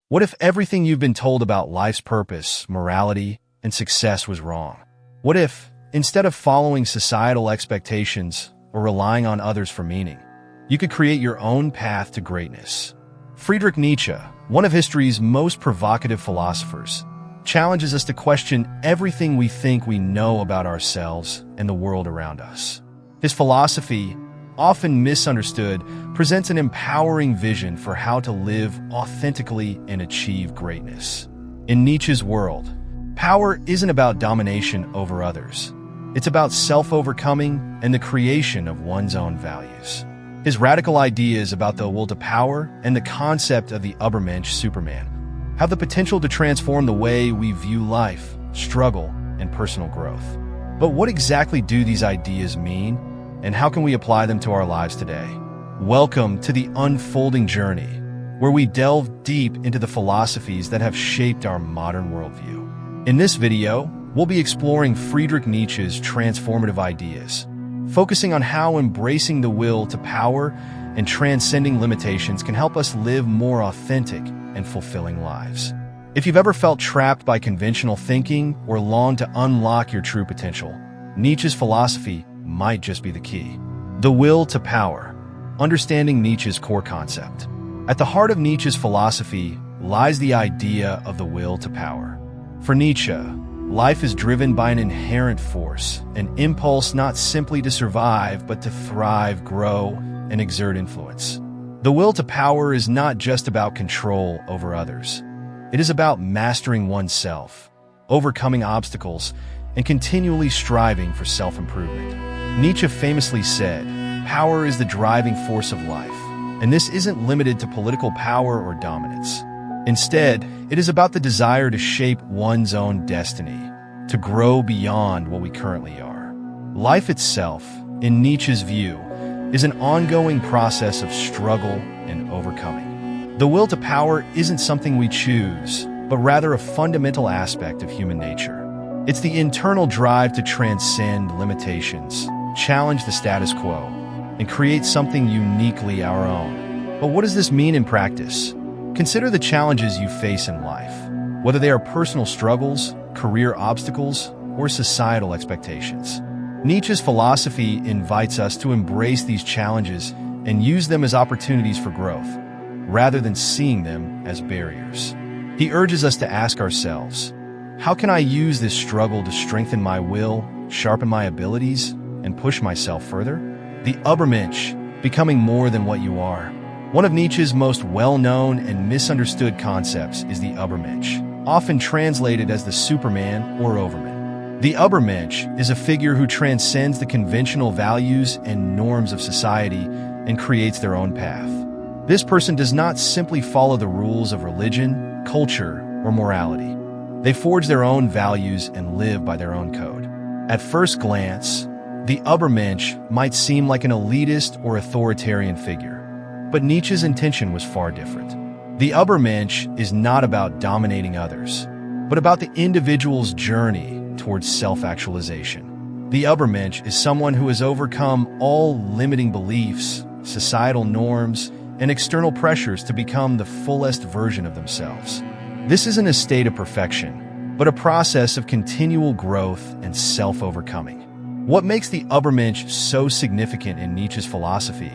What if everything you've been told about life's purpose, morality, and success was wrong? What if, instead of following societal expectations or relying on others for meaning, you could create your own path to greatness? Friedrich Nietzsche, one of history's most provocative philosophers, challenges us to question everything we think we know about ourselves and the world around us. His philosophy, often misunderstood, presents an empowering vision for how to live authentically and achieve greatness. In Nietzsche's world, power isn't about domination over others. It's about self-overcoming and the creation of one's own values. His radical ideas about the will to power and the concept of the Übermensch, Superman, have the potential to transform the way we view life, struggle, and personal growth. But what exactly do these ideas mean, and how can we apply them to our lives today? Welcome to the unfolding journey, where we delve deep into the philosophies that have shaped our modern worldview. In this video, we'll be exploring Friedrich Nietzsche's transformative ideas, focusing on how embracing the will to power and transcending limitations can help us live more authentic and fulfilling lives. If you've ever felt trapped by conventional thinking or longed to unlock your true potential, Nietzsche's philosophy might just be the key. The will to power. Understanding Nietzsche's core concept. At the heart of Nietzsche's philosophy lies the idea of the will to power. For Nietzsche, life is driven by an inherent force, an impulse not simply to survive, but to thrive, grow, and exert influence. The will to power is not just about control over others. It is about mastering oneself, overcoming obstacles, and continually striving for self-improvement. Nietzsche famously said, "Power is the driving force of life," and this isn't limited to political power or dominance. Instead, it is about the desire to shape one's own destiny, to grow beyond what we currently are. Life itself, in Nietzsche's view, is an ongoing process of struggle and overcoming. The will to power isn't something we choose, but rather a fundamental aspect of human nature. It's the internal drive to transcend limitations, challenge the status quo, and create something uniquely our own. But what does this mean in practice? Consider the challenges you face in life, whether they are personal struggles, career obstacles, or societal expectations. Nietzsche's philosophy invites us to embrace these challenges and use them as opportunities for growth, rather than seeing them as barriers. He urges us to ask ourselves, how can I use this struggle to strengthen my will, sharpen my abilities, and push myself further? The Übermensch, becoming more than what you are. One of Nietzsche's most well-known and misunderstood concepts is the Übermensch, often translated as the Superman or Overman. The Übermensch is a figure who transcends the conventional values and norms of society and creates their own path. This person does not simply follow the rules of religion, culture, or morality. They forge their own values and live by their own code. At first glance, the Übermensch might seem like an elitist or authoritarian figure, but Nietzsche's intention was far different. The Übermensch is not about dominating others, but about the individual's journey towards self-actualization. The Übermensch is someone who has overcome all limiting beliefs, societal norms, and external pressures to become the fullest version of themselves. This isn't a state of perfection, but a process of continual growth and self-overcoming. What makes the Übermensch so significant in Nietzsche's philosophy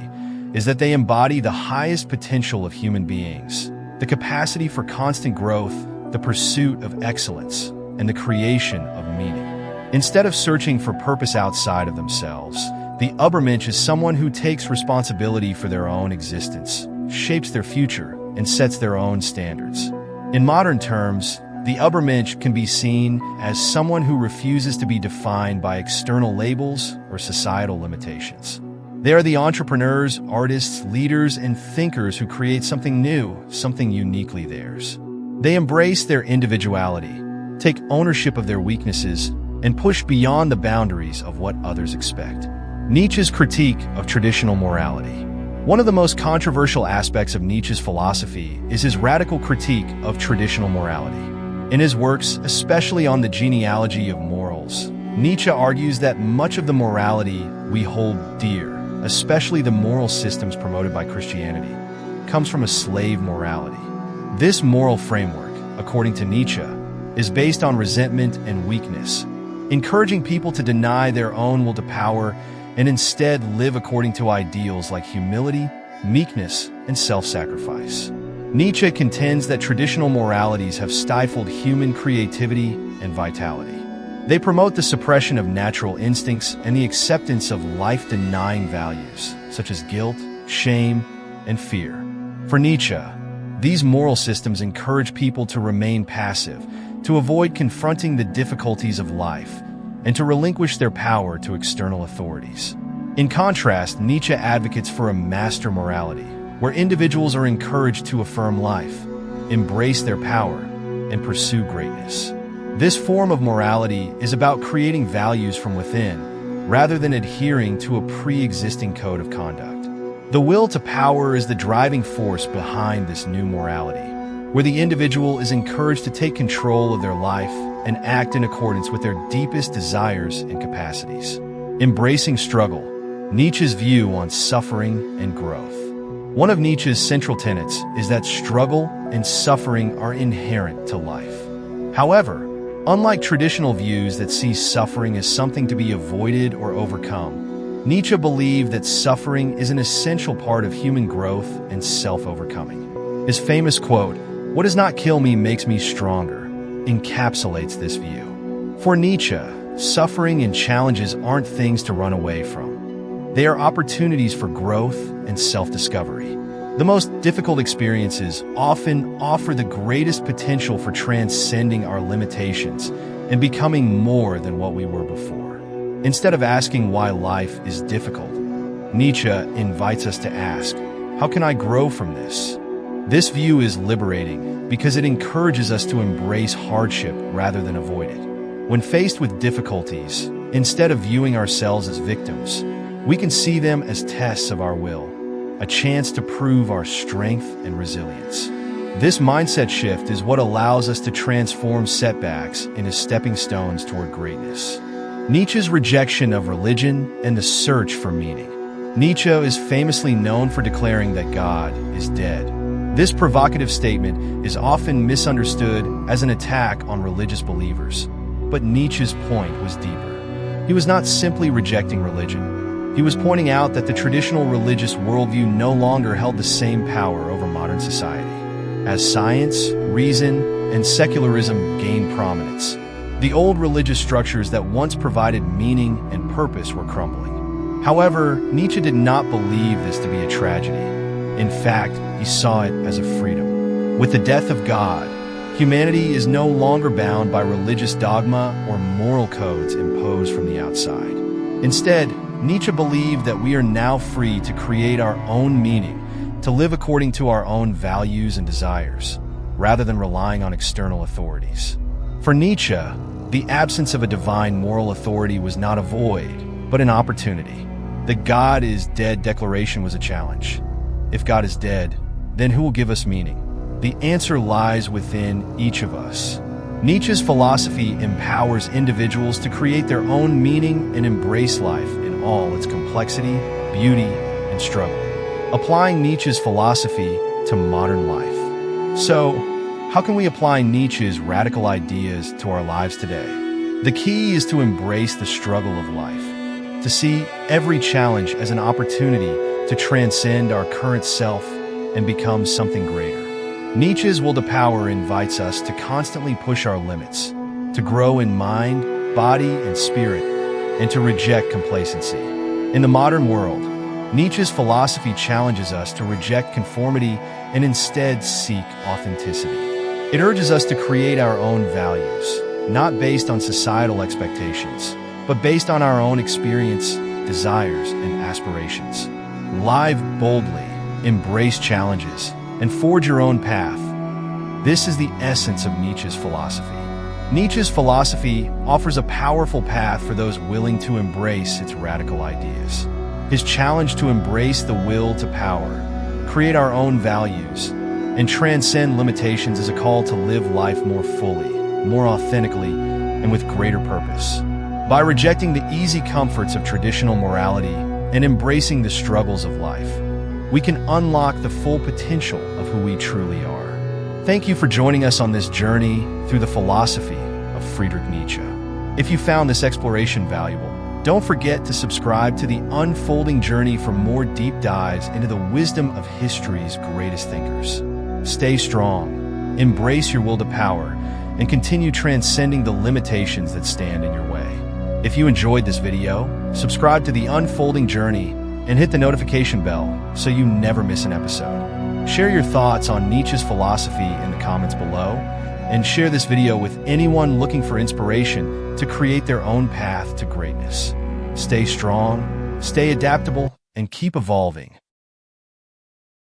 is that they embody the highest potential of human beings, the capacity for constant growth, the pursuit of excellence, and the creation of meaning. Instead of searching for purpose outside of themselves, the Übermensch is someone who takes responsibility for their own existence, shapes their future, and sets their own standards. In modern terms, the Übermensch can be seen as someone who refuses to be defined by external labels or societal limitations. They are the entrepreneurs, artists, leaders, and thinkers who create something new, something uniquely theirs. They embrace their individuality, take ownership of their weaknesses, and push beyond the boundaries of what others expect. Nietzsche's critique of traditional morality. One of the most controversial aspects of Nietzsche's philosophy is his radical critique of traditional morality. In his works, especially on the genealogy of morals, Nietzsche argues that much of the morality we hold dear, especially the moral systems promoted by Christianity, comes from a slave morality. This moral framework, according to Nietzsche, is based on resentment and weakness, encouraging people to deny their own will to power and instead live according to ideals like humility, meekness, and self-sacrifice. Nietzsche contends that traditional moralities have stifled human creativity and vitality. They promote the suppression of natural instincts and the acceptance of life-denying values, such as guilt, shame, and fear. For Nietzsche, these moral systems encourage people to remain passive, to avoid confronting the difficulties of life, and to relinquish their power to external authorities. In contrast, Nietzsche advocates for a master morality, where individuals are encouraged to affirm life, embrace their power, and pursue greatness. This form of morality is about creating values from within, rather than adhering to a pre-existing code of conduct. The will to power is the driving force behind this new morality, where the individual is encouraged to take control of their life and act in accordance with their deepest desires and capacities. Embracing struggle, Nietzsche's view on suffering and growth. One of Nietzsche's central tenets is that struggle and suffering are inherent to life. However, unlike traditional views that see suffering as something to be avoided or overcome, Nietzsche believed that suffering is an essential part of human growth and self-overcoming. His famous quote, "What does not kill me makes me stronger," encapsulates this view. For Nietzsche, suffering and challenges aren't things to run away from. They are opportunities for growth and self-discovery. The most difficult experiences often offer the greatest potential for transcending our limitations and becoming more than what we were before. Instead of asking why life is difficult, Nietzsche invites us to ask, how can I grow from this? This view is liberating because it encourages us to embrace hardship rather than avoid it. When faced with difficulties, instead of viewing ourselves as victims, we can see them as tests of our will, a chance to prove our strength and resilience. This mindset shift is what allows us to transform setbacks into stepping stones toward greatness. Nietzsche's rejection of religion and the search for meaning. Nietzsche is famously known for declaring that God is dead. This provocative statement is often misunderstood as an attack on religious believers, but Nietzsche's point was deeper. He was not simply rejecting religion. He was pointing out that the traditional religious worldview no longer held the same power over modern society. As science, reason, and secularism gained prominence, the old religious structures that once provided meaning and purpose were crumbling. However, Nietzsche did not believe this to be a tragedy. In fact, he saw it as a freedom. With the death of God, humanity is no longer bound by religious dogma or moral codes imposed from the outside. Instead, Nietzsche believed that we are now free to create our own meaning, to live according to our own values and desires, rather than relying on external authorities. For Nietzsche, the absence of a divine moral authority was not a void, but an opportunity. The God is dead declaration was a challenge. If God is dead, then who will give us meaning? The answer lies within each of us. Nietzsche's philosophy empowers individuals to create their own meaning and embrace life in all its complexity, beauty, and struggle, applying Nietzsche's philosophy to modern life. So, how can we apply Nietzsche's radical ideas to our lives today? The key is to embrace the struggle of life, to see every challenge as an opportunity to transcend our current self and become something greater. Nietzsche's will to power invites us to constantly push our limits, to grow in mind, body, and spirit, and to reject complacency. In the modern world, Nietzsche's philosophy challenges us to reject conformity and instead seek authenticity. It urges us to create our own values, not based on societal expectations, but based on our own experience, desires, and aspirations. Live boldly, embrace challenges, and forge your own path. This is the essence of Nietzsche's philosophy. Nietzsche's philosophy offers a powerful path for those willing to embrace its radical ideas. His challenge to embrace the will to power, create our own values, and transcend limitations is a call to live life more fully, more authentically, and with greater purpose. By rejecting the easy comforts of traditional morality and embracing the struggles of life, we can unlock the full potential of who we truly are. Thank you for joining us on this journey through the philosophy of Friedrich Nietzsche. If you found this exploration valuable, don't forget to subscribe to the unfolding journey for more deep dives into the wisdom of history's greatest thinkers. Stay strong, embrace your will to power, and continue transcending the limitations that stand in your way. If you enjoyed this video, subscribe to the unfolding journey and hit the notification bell so you never miss an episode. Share your thoughts on Nietzsche's philosophy in the comments below, and share this video with anyone looking for inspiration to create their own path to greatness. Stay strong, stay adaptable, and keep evolving.